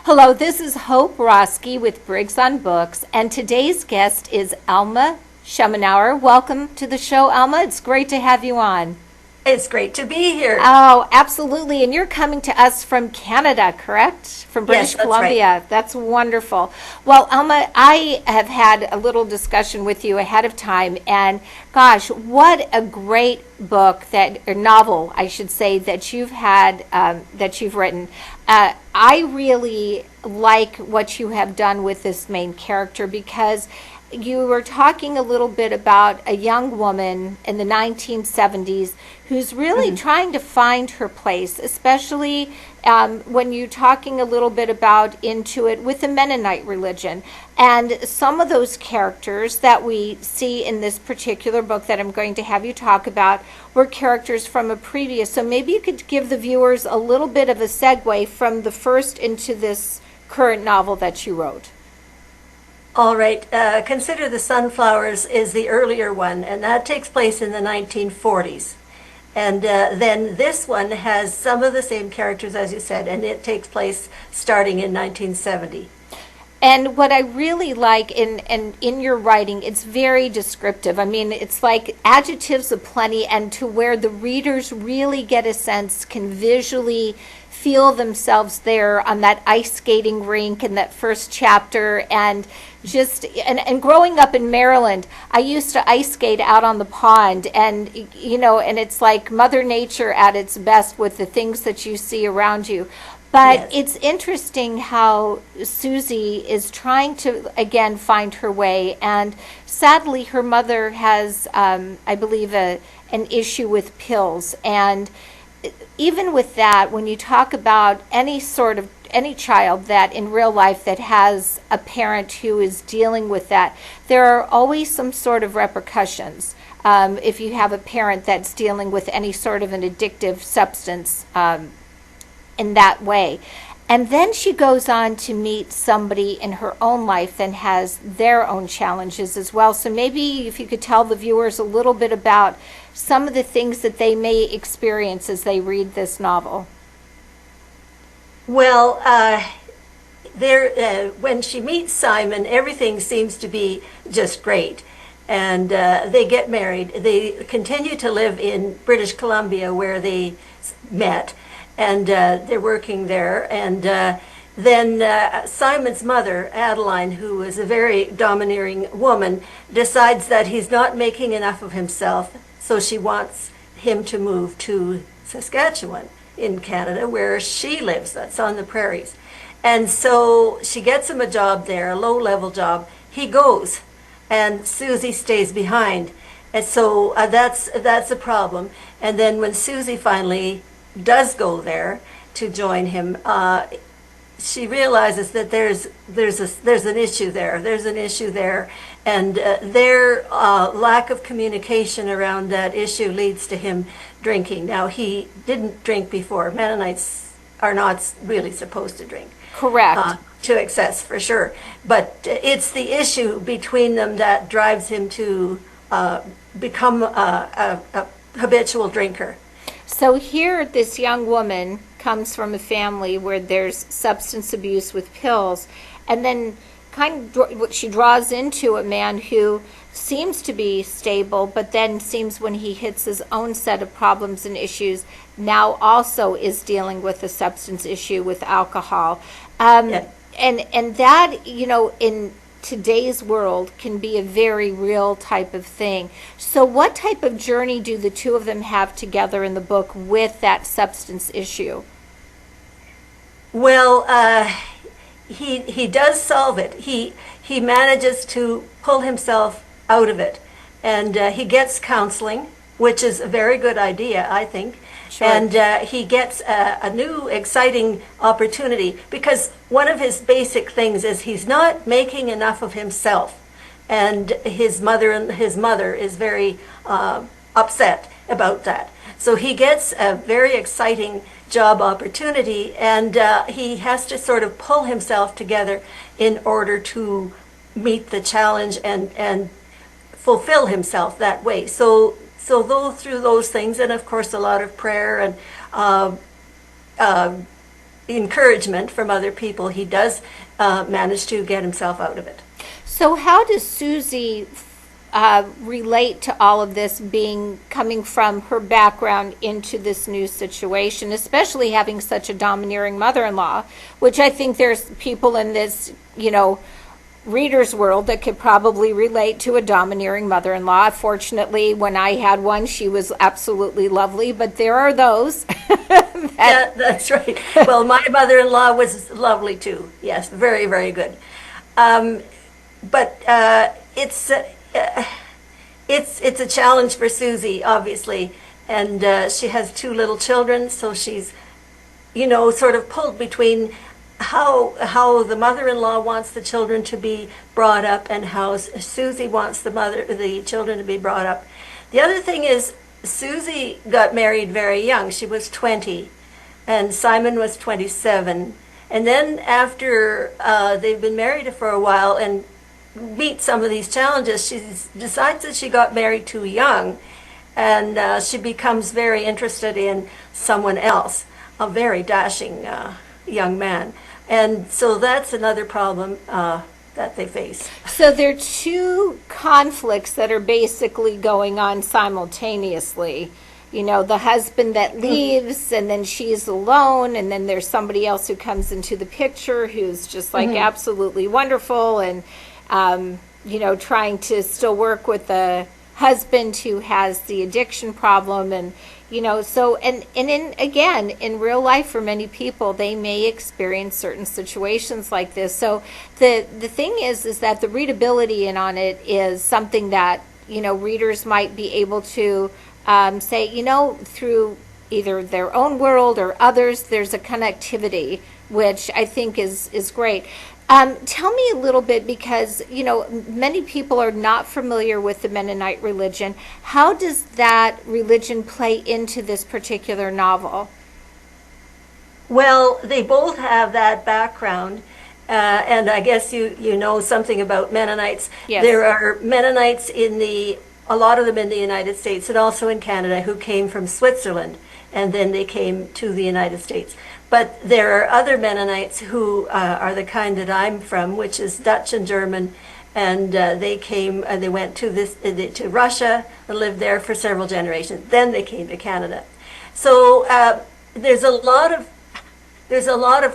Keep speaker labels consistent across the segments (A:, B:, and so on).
A: Hello, this is Hope Rosky with Briggs on Books, and today's guest is Elma Schemenauer. Welcome to the show, Elma. It's great to have you on.
B: It's great to be here.
A: Oh, absolutely. And you're coming to us from Canada, correct? From British
B: Yes, that's
A: Columbia.
B: right.
A: That's wonderful. Well, Elma, I have had a little discussion with you ahead of time, and gosh, what a great book or novel, I should say, that you've written. I really like what you have done with this main character because you were talking a little bit about a young woman in the 1970s who's really trying to find her place, especially when you're talking a little bit about into it with the Mennonite religion. And some of those characters that we see in this particular book that I'm going to have you talk about were characters from a previous. So maybe you could give the viewers a little bit of a segue from the first into this current novel that you wrote.
B: All right. Consider the Sunflowers is the earlier one, and that takes place in the 1940s. And then this one has some of the same characters, as you said, and it takes place starting in 1970.
A: And what I really like in your writing, it's very descriptive. I mean, it's like adjectives aplenty, and to where the readers really get a sense, can visually feel themselves there on that ice skating rink in that first chapter. And and growing up in Maryland, I used to ice skate out on the pond, and and it's like Mother Nature at its best with the things that you see around you. But
B: Yes.
A: it's interesting how Susie is trying to, again, find her way. And sadly, her mother has, I believe, an issue with pills. And even with that, when you talk about any child that in real life that has a parent who is dealing with that, there are always some sort of repercussions. If you have a parent that's dealing with any sort of an addictive substance, in that way. And then she goes on to meet somebody in her own life that has their own challenges as well. So maybe if you could tell the viewers a little bit about some of the things that they may experience as they read this novel.
B: Well, when she meets Simon, everything seems to be just great. And they get married. They continue to live in British Columbia where they met. And they're working there. And then Simon's mother, Adeline, who is a very domineering woman, decides that he's not making enough of himself, so she wants him to move to Saskatchewan in Canada, where she lives. That's on the prairies. And so she gets him a job there, a low-level job. He goes, and Susie stays behind. And so that's a problem. And then when Susie finally does go there to join him, she realizes that there's an issue there. There's an issue there, and their lack of communication around that issue leads to him drinking. Now, he didn't drink before. Mennonites are not really supposed to drink.
A: Correct.
B: To excess, for sure. But it's the issue between them that drives him to become a habitual drinker.
A: So here, this young woman comes from a family where there's substance abuse with pills, and then what she draws into a man who seems to be stable, but then seems when he hits his own set of problems and issues, now also is dealing with a substance issue with alcohol.
B: Yeah.
A: And that, in today's world can be a very real type of thing. So what type of journey do the two of them have together in the book with that substance issue?
B: Well, he does solve it. He manages to pull himself out of it, and he gets counseling, which is a very good idea, I think.
A: Sure.
B: And he gets a new exciting opportunity, because one of his basic things is he's not making enough of himself, and his mother is very upset about that. So he gets a very exciting job opportunity, and he has to sort of pull himself together in order to meet the challenge and fulfill himself that way. So through those things, and of course a lot of prayer and encouragement from other people, he does manage to get himself out of it.
A: So how does Susie relate to all of this, coming from her background into this new situation, especially having such a domineering mother-in-law, which I think there's people in this, reader's world that could probably relate to a domineering mother-in-law. Fortunately, when I had one, she was absolutely lovely, but there are those.
B: Yeah, that's right. Well, my mother-in-law was lovely too. Yes, very, very good. But it's a challenge for Susie, obviously, and she has 2 little children, so she's, sort of pulled between how the mother-in-law wants the children to be brought up and how Susie wants the children to be brought up. The other thing is, Susie got married very young. She was 20, and Simon was 27. And then after they've been married for a while and meet some of these challenges, she decides that she got married too young, and she becomes very interested in someone else, a very dashing young man. And so that's another problem that they face.
A: So there are 2 conflicts that are basically going on simultaneously. The husband that leaves, and then she's alone, and then there's somebody else who comes into the picture who's just like absolutely wonderful, and trying to still work with the husband who has the addiction problem, and so in real life, for many people, they may experience certain situations like this. So the thing is that the readability on it is something that readers might be able to say, through either their own world or others, there's a connectivity, which I think is great. Tell me a little bit, because, many people are not familiar with the Mennonite religion. How does that religion play into this particular novel?
B: Well, they both have that background, and I guess you know something about Mennonites.
A: Yes.
B: There are Mennonites a lot of them in the United States and also in Canada, who came from Switzerland, and then they came to the United States. But there are other Mennonites who are the kind that I'm from, which is Dutch and German, and they went to Russia and lived there for several generations. Then they came to Canada. So there's a lot of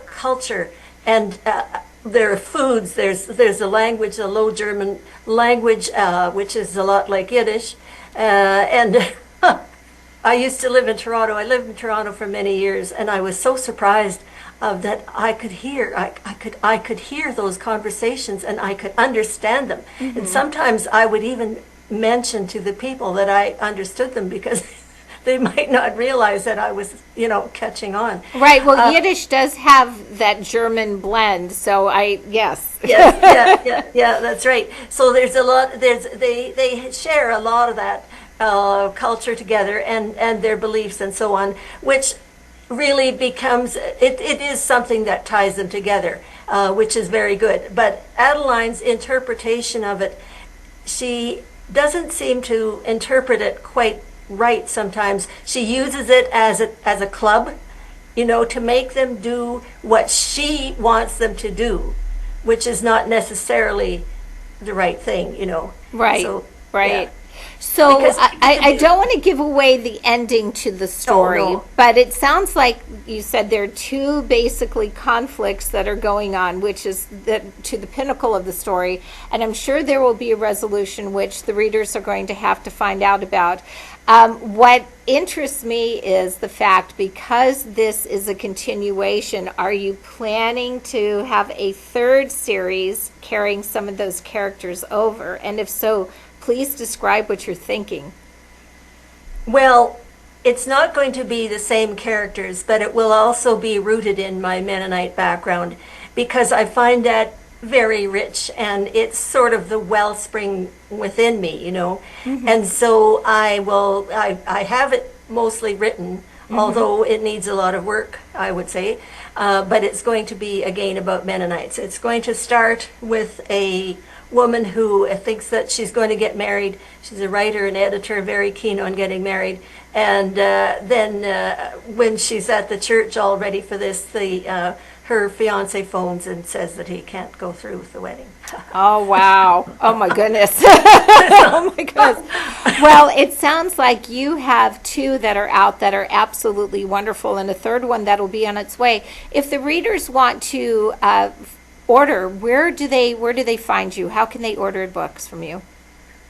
B: culture, and there are foods. There's a language, a Low German language, which is a lot like Yiddish, and. I used to live in Toronto. I lived in Toronto for many years, and I was so surprised that I could hear those conversations, and I could understand them. And sometimes I would even mention to the people that I understood them, because they might not realize that I was, catching on.
A: Right. Well, Yiddish does have that German blend, so yes.
B: Yes, yeah, that's right. So there's a lot. They share a lot of that culture together, and their beliefs and so on, which really becomes, it is something that ties them together, which is very good. But Adeline's interpretation of it, she doesn't seem to interpret it quite right sometimes. She uses it as a club, to make them do what she wants them to do, which is not necessarily the right thing,
A: Right,
B: so,
A: right.
B: Yeah.
A: So I don't want to give away the ending to the story,
B: no.
A: But it sounds like you said there are 2 basically conflicts that are going on, which is to the pinnacle of the story, and I'm sure there will be a resolution which the readers are going to have to find out about. What interests me is the fact, because this is a continuation, are you planning to have a 3rd series carrying some of those characters over? And if so, please describe what you're thinking.
B: Well, it's not going to be the same characters, but it will also be rooted in my Mennonite background, because I find that very rich, and it's sort of the wellspring within me, And so I have it mostly written, although it needs a lot of work, I would say. But it's going to be, again, about Mennonites. It's going to start with a woman who thinks that she's going to get married. She's a writer and editor, very keen on getting married. And then when she's at the church all ready for this, her fiance phones and says that he can't go through with the wedding.
A: Oh, wow. Oh, my goodness. Oh, my goodness. Well, it sounds like you have two that are out that are absolutely wonderful and a third one that'll be on its way. If the readers want to order, where do they find you? How can they order books from you?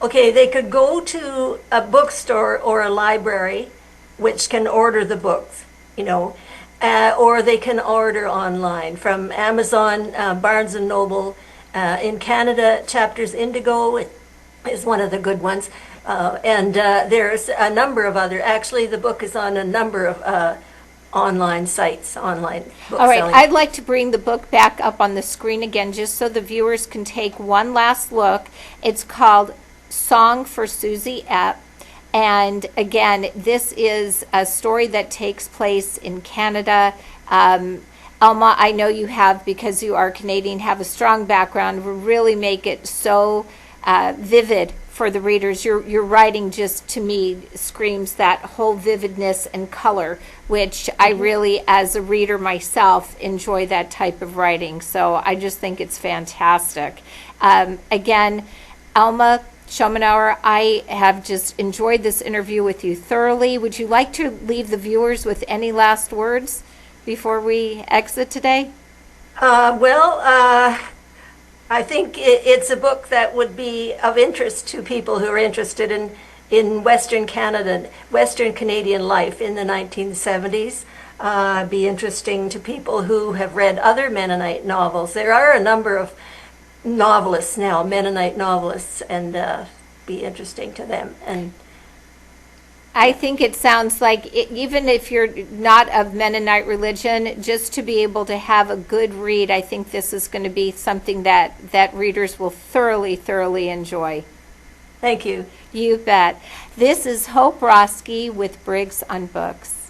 B: Okay, they could go to a bookstore or a library, which can order the books, or they can order online from Amazon, Barnes and Noble. In Canada, Chapters Indigo is one of the good ones. And there's a number of other. Actually, the book is on a number of online sites, online book
A: All right,
B: selling.
A: I'd like to bring the book back up on the screen again just so the viewers can take one last look. It's called Song for Susie Epp. And again, this is a story that takes place in Canada. Elma, I know you have, because you are Canadian, have a strong background, really make it so vivid for the readers. Your writing just, to me, screams that whole vividness and color, which I really, as a reader myself, enjoy that type of writing. So I just think it's fantastic. Again, Elma Schemenauer, I have just enjoyed this interview with you thoroughly. Would you like to leave the viewers with any last words before we exit today?
B: I think it's a book that would be of interest to people who are interested in Western Canada, Western Canadian life in the 1970s. Be interesting to people who have read other Mennonite novels. There are a number of novelists now, Mennonite novelists, and be interesting to them. And
A: I think it sounds like even if you're not of Mennonite religion, just to be able to have a good read, I think this is going to be something that readers will thoroughly, thoroughly enjoy.
B: thank you.
A: You bet. This is Hope Rosky with Briggs on Books.